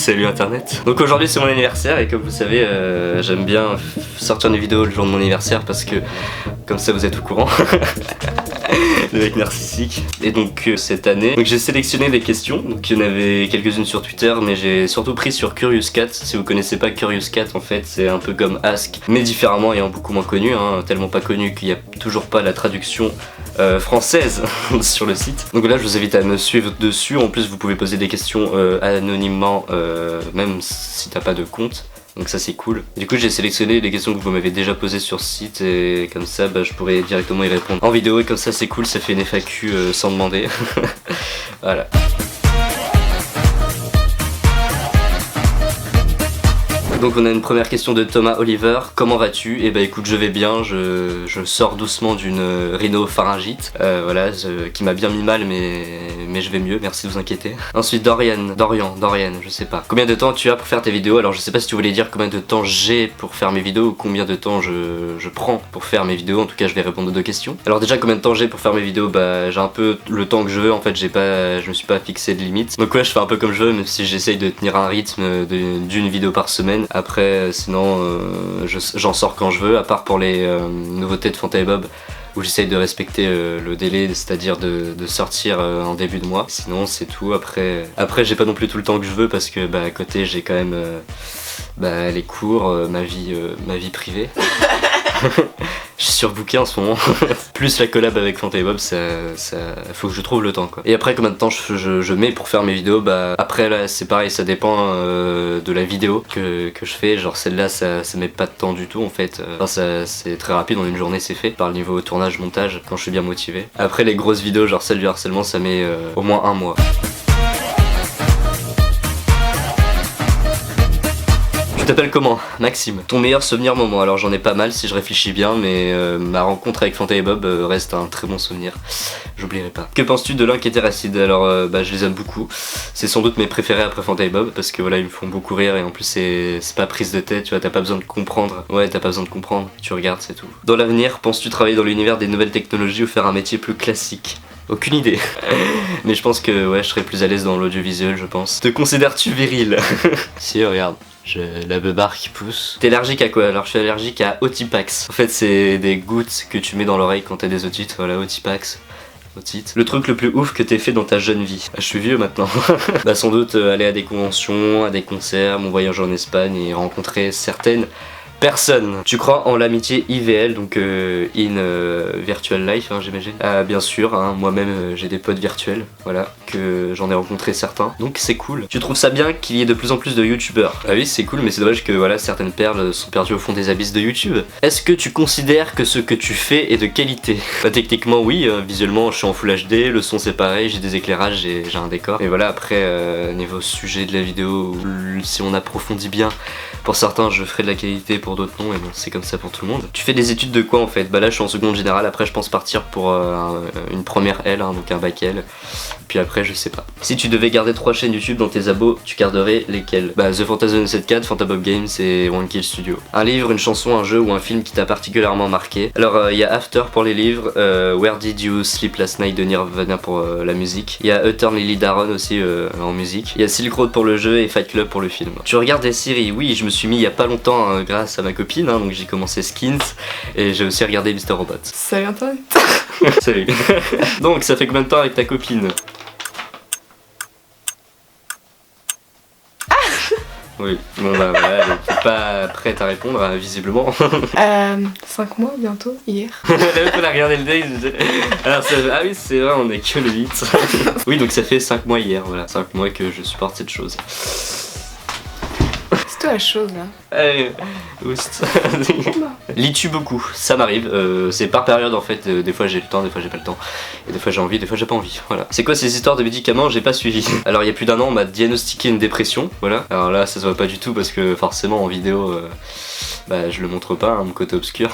Salut internet. Donc aujourd'hui c'est mon anniversaire et comme vous savez j'aime bien sortir une vidéo le jour de mon anniversaire parce que comme ça vous êtes au courant. Le mec narcissique. Et donc cette année j'ai sélectionné des questions. Donc il y en avait quelques-unes sur Twitter mais j'ai surtout pris sur Curious Cat. Si vous connaissez pas Curious Cat, en fait c'est un peu comme Ask mais différemment et beaucoup moins connu, tellement pas connu qu'il n'y a toujours pas la traduction française sur le site. Donc là je vous invite à me suivre dessus. En plus vous pouvez poser des questions anonymement même si t'as pas de compte. Donc ça c'est cool. Du coup j'ai sélectionné les questions que vous m'avez déjà posées sur ce site et comme ça je pourrais directement y répondre en vidéo et comme ça c'est cool, ça fait une FAQ sans demander. Voilà. Donc on a une première question de Thomas Oliver. Comment vas-tu? Et bah écoute, je vais bien, je sors doucement d'une rhinopharyngite, voilà, qui m'a bien mis mal mais je vais mieux, merci de vous inquiéter. Ensuite Dorian, je sais pas. Combien de temps tu as pour faire tes vidéos? Alors je sais pas si tu voulais dire combien de temps j'ai pour faire mes vidéos ou combien de temps je prends pour faire mes vidéos. En tout cas je vais répondre aux deux questions. Alors déjà combien de temps j'ai pour faire mes vidéos? Bah j'ai un peu le temps que je veux, en fait je me suis pas fixé de limite. Donc ouais je fais un peu comme je veux même si j'essaye de tenir un rythme d'une vidéo par semaine. Après sinon j'en sors quand je veux, à part pour les nouveautés de Fanta et Bob où j'essaye de respecter le délai, c'est-à-dire de sortir en début de mois. Sinon c'est tout. Après j'ai pas non plus tout le temps que je veux parce que à côté j'ai quand même les cours, ma vie privée. Je suis surbooké en ce moment. Plus la collab avec Fanta et Bob, ça faut que je trouve le temps quoi. Et après combien de temps je mets pour faire mes vidéos? Après là c'est pareil, ça dépend de la vidéo que je fais. Genre celle-là ça met pas de temps du tout en fait. C'est très rapide, en une journée c'est fait. Par le niveau tournage, montage, quand je suis bien motivé. Après les grosses vidéos genre celle du harcèlement ça met au moins un mois. Tu t'appelles comment? Maxime. Ton meilleur souvenir moment? Alors j'en ai pas mal si je réfléchis bien, mais ma rencontre avec Fanta et Bob reste un très bon souvenir. J'oublierai pas. Que penses-tu de Link et Terracid? Alors je les aime beaucoup. C'est sans doute mes préférés après Fanta et Bob parce que voilà ils me font beaucoup rire et en plus c'est pas prise de tête, tu vois, t'as pas besoin de comprendre. Ouais, t'as pas besoin de comprendre, tu regardes, c'est tout. Dans l'avenir, penses-tu travailler dans l'univers des nouvelles technologies ou faire un métier plus classique? Aucune idée. Mais je pense que ouais je serais plus à l'aise dans l'audiovisuel je pense. Te considères-tu viril? Si regarde. J'ai la beubare qui pousse. T'es allergique à quoi? Alors je suis allergique à Otipax. En fait c'est des gouttes que tu mets dans l'oreille quand t'as des otites. Voilà, Otipax. Otite. Le truc le plus ouf que t'aies fait dans ta jeune vie? Je suis vieux maintenant. Sans doute aller à des conventions, à des concerts, mon voyage en Espagne et rencontrer certaines personne. Tu crois en l'amitié IVL, donc virtual life, j'imagine? Bien sûr, moi-même j'ai des potes virtuels, voilà, que j'en ai rencontré certains, donc c'est cool. Tu trouves ça bien qu'il y ait de plus en plus de youtubeurs? Ah oui, c'est cool, mais c'est dommage que voilà, certaines perles sont perdues au fond des abysses de YouTube. Est-ce que tu considères que ce que tu fais est de qualité? Techniquement oui, visuellement je suis en Full HD, le son c'est pareil, j'ai des éclairages, j'ai un décor. Et voilà, après niveau sujet de la vidéo, si on approfondit bien, pour certains je ferai de la qualité, pour d'autres non, et bon c'est comme ça pour tout le monde. Tu fais des études de quoi en fait? Là je suis en seconde générale, après je pense partir pour une première L, donc un bac L, puis après je sais pas. Si tu devais garder 3 chaînes YouTube dans tes abos, tu garderais lesquelles? The Fantasy 74, Fanta Bob Games et One Kill Studio. Un livre, une chanson, un jeu ou un film qui t'a particulièrement marqué? Alors il y a After pour les livres, Where Did You Sleep Last Night de Nirvana pour la musique, il y a Eternally Daron aussi en musique, il y a Silk Road pour le jeu et Fight Club pour le film. Tu regardes des séries? Oui, je me suis mis il y a pas longtemps grâce à ma copine, donc j'ai commencé Skins et j'ai aussi regardé Mr. Robot. Salut internet. Salut. Donc ça fait combien de temps avec ta copine? Oui, bon voilà, elle était pas prête à répondre visiblement. 5 mois bientôt, hier. On a regardé le date. Alors ah oui c'est vrai, on est que le 8. Oui donc ça fait 5 mois hier, voilà, 5 mois que je supporte cette chose. C'est toi la chose là. Allez, oust. Lis-tu beaucoup? Ça m'arrive, c'est par période en fait, des fois j'ai le temps, des fois j'ai pas le temps, et des fois j'ai envie, des fois j'ai pas envie, voilà. C'est quoi ces histoires de médicaments? J'ai pas suivi. Alors il y a plus d'un an on m'a diagnostiqué une dépression, voilà. Alors là ça se voit pas du tout parce que forcément en vidéo je le montre pas, mon côté obscur.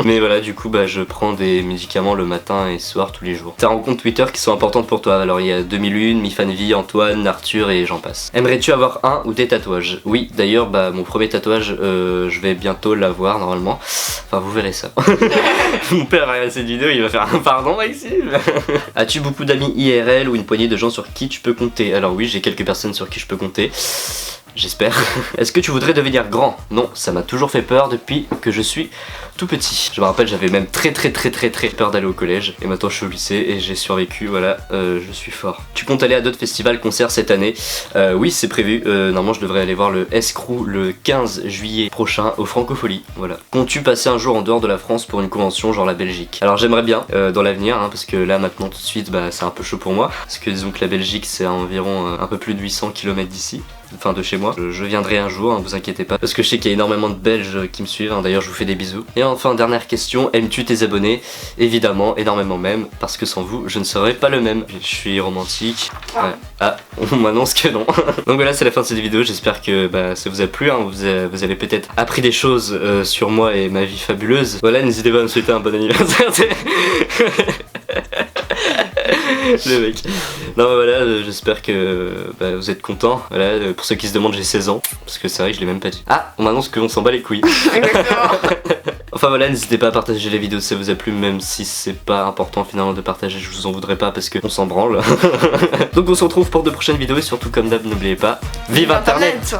Mais voilà, du coup je prends des médicaments le matin et le soir tous les jours. Tes rencontres Twitter qui sont importantes pour toi? Alors il y a 2001, Mifanvi, Antoine, Arthur et j'en passe. Aimerais-tu avoir un ou des tatouages? Oui, d'ailleurs mon premier tatouage je vais bientôt l'avoir normalement. Enfin vous verrez ça. Mon père va regarder cette vidéo, il va faire un pardon Maxime. As-tu beaucoup d'amis IRL ou une poignée de gens sur qui tu peux compter? Alors oui, j'ai quelques personnes sur qui je peux compter. j'espère. Est-ce que tu voudrais devenir grand? Non, ça m'a toujours fait peur depuis que je suis tout petit. Je me rappelle, j'avais même très peur d'aller au collège. Et maintenant je suis au lycée et j'ai survécu, voilà, je suis fort. Tu comptes aller à d'autres festivals, concerts cette année? Oui, c'est prévu. Normalement je devrais aller voir le Escrew le 15 juillet prochain au Francophonie. Voilà. Comptes-tu passer un jour en dehors de la France pour une convention genre la Belgique? Alors j'aimerais bien dans l'avenir, hein, parce que là maintenant tout de suite bah, c'est un peu chaud pour moi. Parce que disons que la Belgique c'est à environ un peu plus de 800 km d'ici. Enfin de chez moi. Je viendrai un jour, hein, vous inquiétez pas. Parce que je sais qu'il y a énormément de Belges qui me suivent, hein. D'ailleurs je vous fais des bisous. Et enfin dernière question, aimes-tu tes abonnés? Évidemment, énormément même, parce que sans vous je ne serais pas le même. Je suis romantique. Ouais. Ah, on m'annonce que non. Donc voilà, c'est la fin de cette vidéo, j'espère que bah, ça vous a plu, hein. Vous avez peut-être appris des choses sur moi et ma vie fabuleuse. Voilà, n'hésitez pas à me souhaiter un bon anniversaire. Le mec. Non voilà, j'espère que bah, vous êtes contents. Voilà, pour ceux qui se demandent, j'ai 16 ans. Parce que c'est vrai que je l'ai même pas dit. Ah, on m'annonce qu'on s'en bat les couilles. Exactement. Enfin voilà, n'hésitez pas à partager les vidéos si ça vous a plu, même si c'est pas important finalement de partager, je vous en voudrais pas parce qu'on s'en branle. Donc on se retrouve pour de prochaines vidéos et surtout comme d'hab, n'oubliez pas, vive Internet.